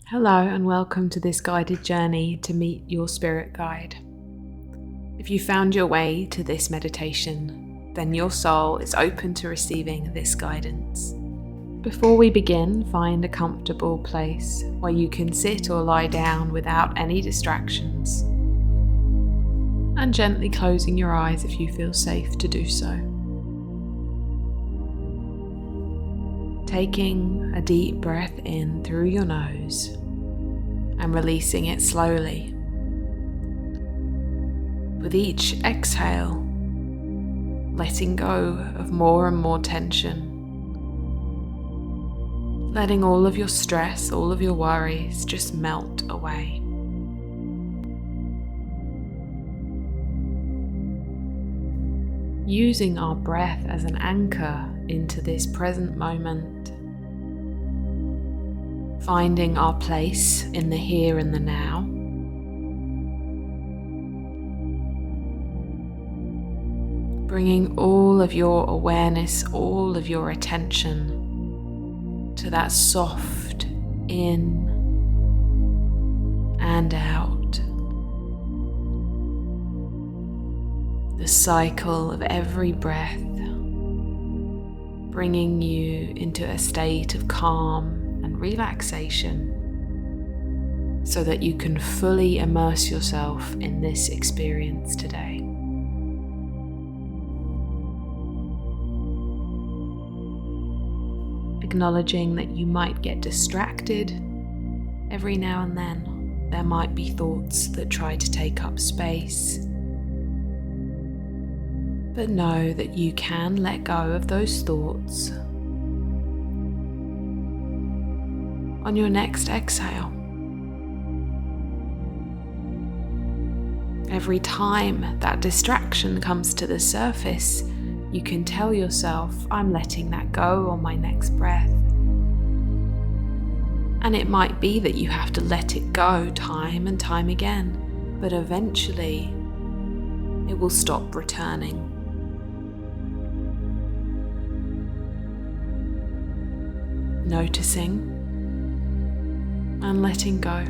Hello and welcome to this guided journey to meet your spirit guide. If you found your way to this meditation, then your soul is open to receiving this guidance. Before we begin, find a comfortable place where you can sit or lie down without any distractions, and gently closing your eyes if you feel safe to do so. Taking a deep breath in through your nose and releasing it slowly. With each exhale, letting go of more and more tension, letting all of your stress, all of your worries just melt away. Using our breath as an anchor into this present moment, finding our place in the here and the now, bringing all of your awareness, all of your attention to that soft in and out, the cycle of every breath, bringing you into a state of calm and relaxation so that you can fully immerse yourself in this experience today. Acknowledging that you might get distracted every now and then. There might be thoughts that try to take up space, but know that you can let go of those thoughts on your next exhale. Every time that distraction comes to the surface, you can tell yourself, I'm letting that go on my next breath. And it might be that you have to let it go time and time again, but eventually it will stop returning. Noticing and letting go.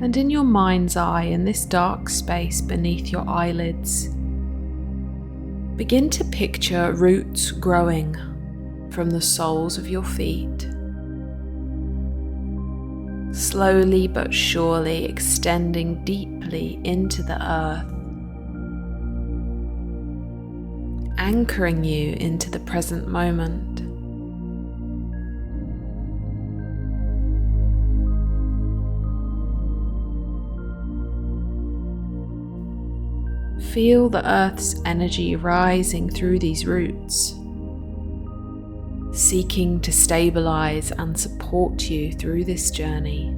And in your mind's eye, in this dark space beneath your eyelids, begin to picture roots growing from the soles of your feet, slowly but surely extending deeply into the earth, anchoring you into the present moment. Feel the earth's energy rising through these roots, seeking to stabilize and support you through this journey.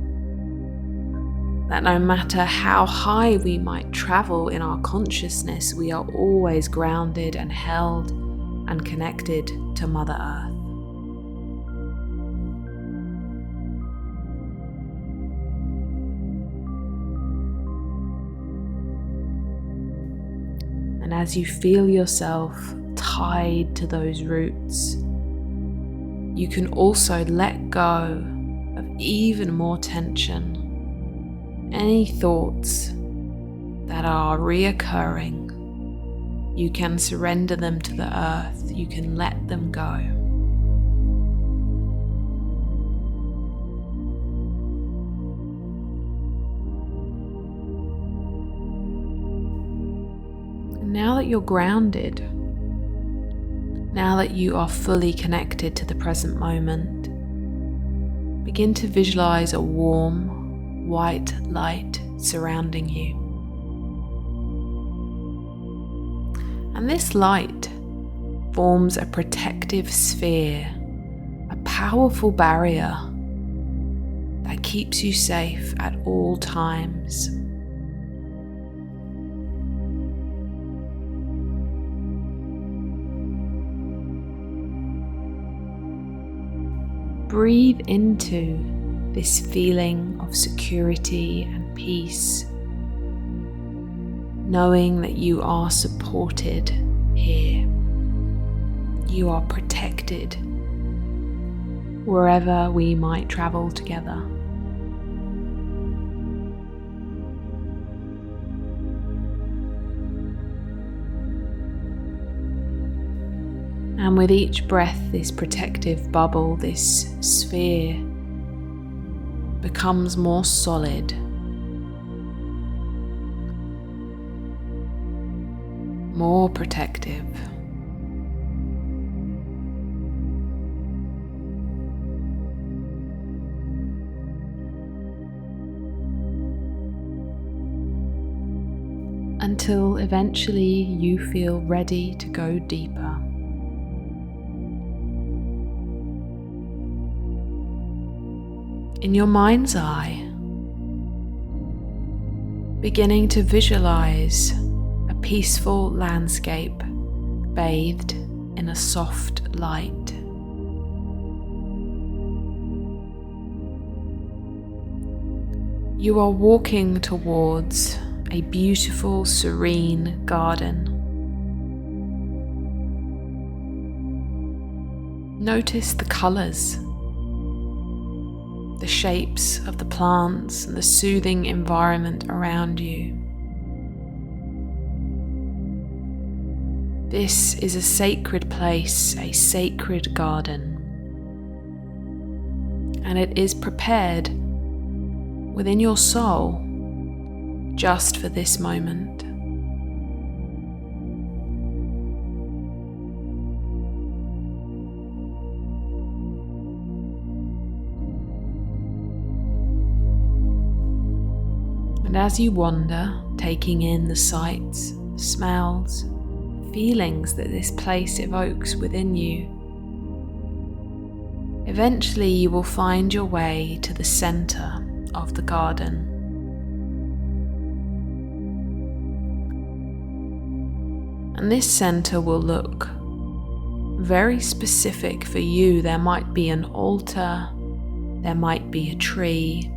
That no matter how high we might travel in our consciousness, we are always grounded and held and connected to Mother Earth. And as you feel yourself tied to those roots, you can also let go of even more tension. Any thoughts that are reoccurring, you can surrender them to the earth, you can let them go. And now that you're grounded, now that you are fully connected to the present moment, begin to visualize a warm, white light surrounding you. And this light forms a protective sphere, a powerful barrier that keeps you safe at all times. Breathe into this feeling of security and peace, knowing that you are supported here. You are protected wherever we might travel together. And with each breath, this protective bubble, this sphere, becomes more solid, more protective. Until eventually you feel ready to go deeper. In your mind's eye, beginning to visualize a peaceful landscape bathed in a soft light. You are walking towards a beautiful, serene garden. Notice the colors, the shapes of the plants and the soothing environment around you. This is a sacred place, a sacred garden, and it is prepared within your soul just for this moment. And as you wander, taking in the sights, smells, feelings that this place evokes within you, eventually you will find your way to the center of the garden. And this center will look very specific for you. There might be an altar, there might be a tree,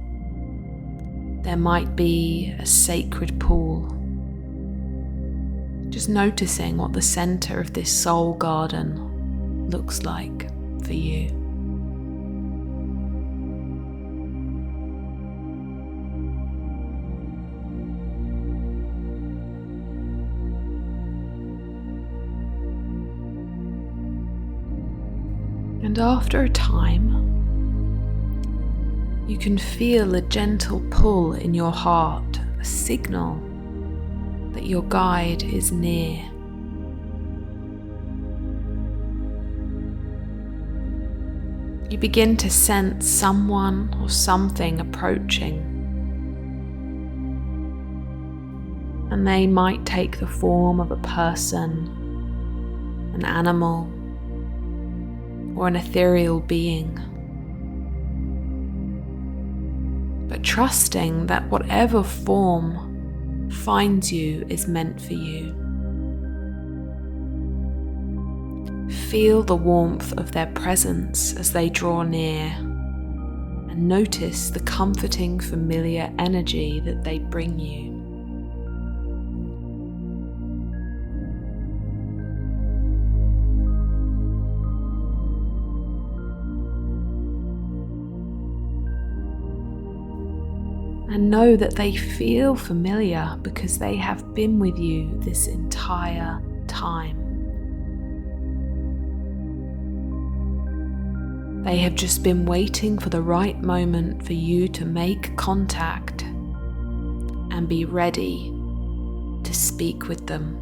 there might be a sacred pool. Just noticing what the center of this soul garden looks like for you. And after a time, you can feel a gentle pull in your heart, a signal that your guide is near. You begin to sense someone or something approaching, and they might take the form of a person, an animal, or an ethereal being. But trusting that whatever form finds you is meant for you. Feel the warmth of their presence as they draw near, and notice the comforting, familiar energy that they bring you. And know that they feel familiar because they have been with you this entire time. They have just been waiting for the right moment for you to make contact and be ready to speak with them.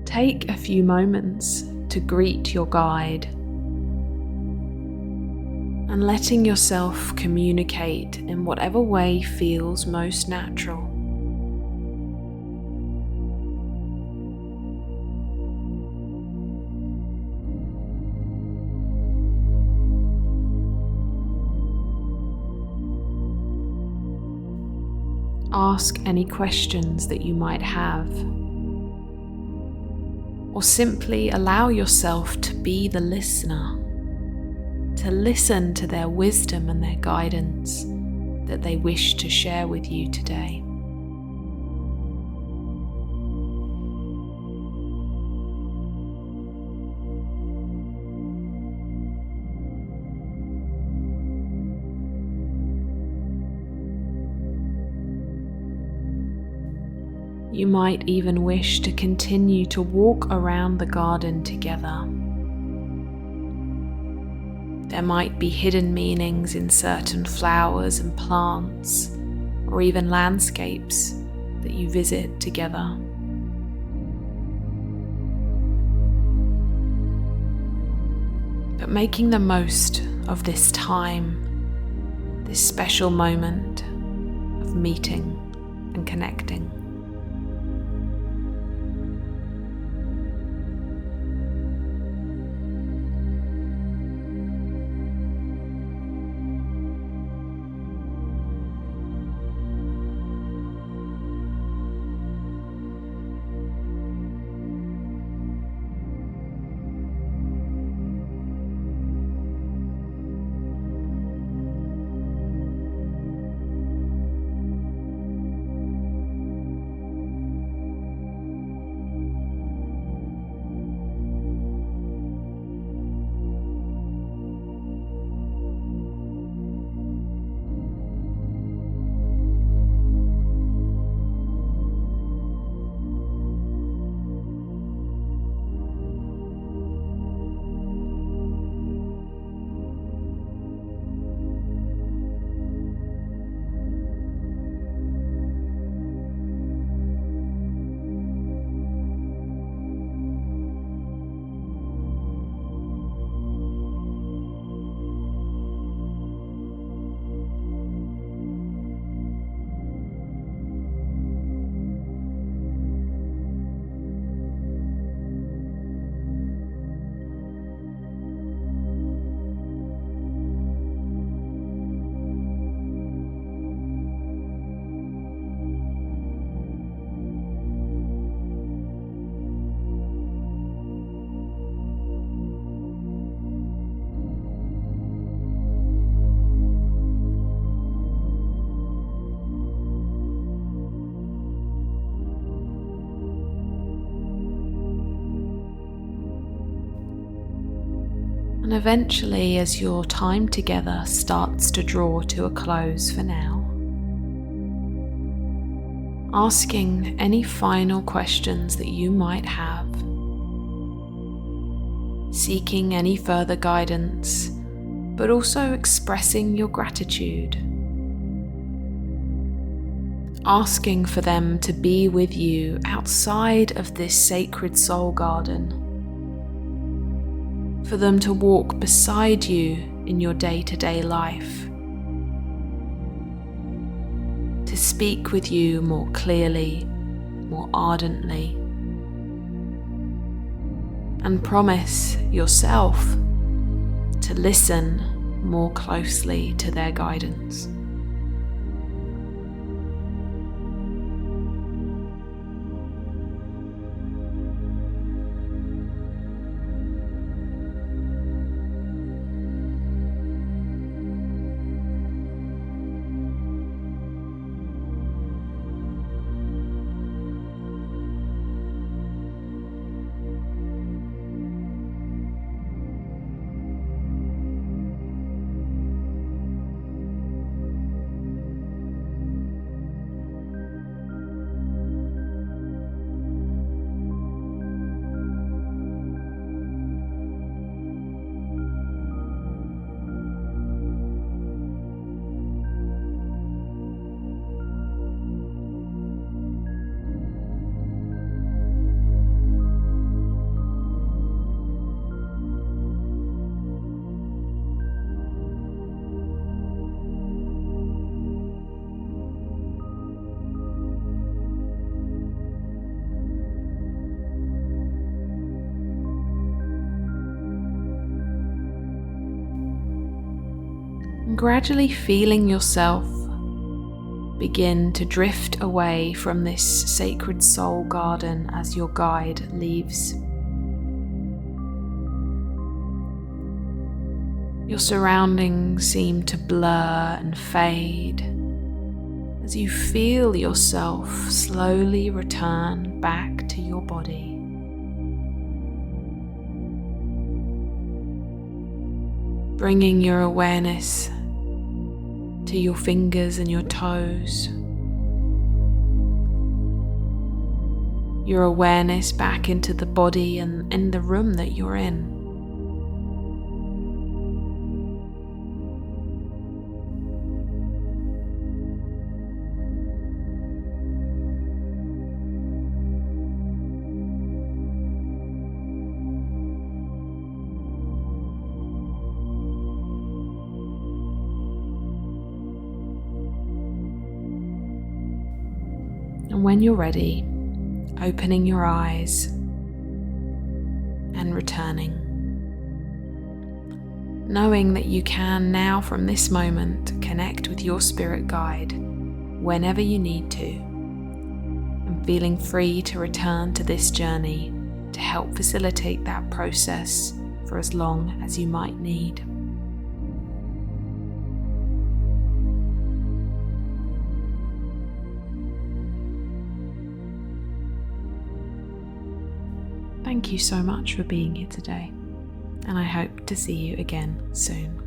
Take a few moments to greet your guide and letting yourself communicate in whatever way feels most natural. Ask any questions that you might have, or simply allow yourself to be the listener, to listen to their wisdom and their guidance that they wish to share with you today. You might even wish to continue to walk around the garden together. There might be hidden meanings in certain flowers and plants, or even landscapes that you visit together. But making the most of this time, this special moment of meeting and connecting. And eventually, as your time together starts to draw to a close for now, asking any final questions that you might have, seeking any further guidance, but also expressing your gratitude, asking for them to be with you outside of this sacred soul garden, for them to walk beside you in your day-to-day life, to speak with you more clearly, more ardently, and promise yourself to listen more closely to their guidance. And gradually feeling yourself begin to drift away from this sacred soul garden as your guide leaves. Your surroundings seem to blur and fade as you feel yourself slowly return back to your body. Bringing your awareness to your fingers and your toes. Your awareness back into the body and in the room that you're in. And when you're ready, opening your eyes and returning, knowing that you can now from this moment connect with your spirit guide whenever you need to, and feeling free to return to this journey to help facilitate that process for as long as you might need. Thank you so much for being here today, and I hope to see you again soon.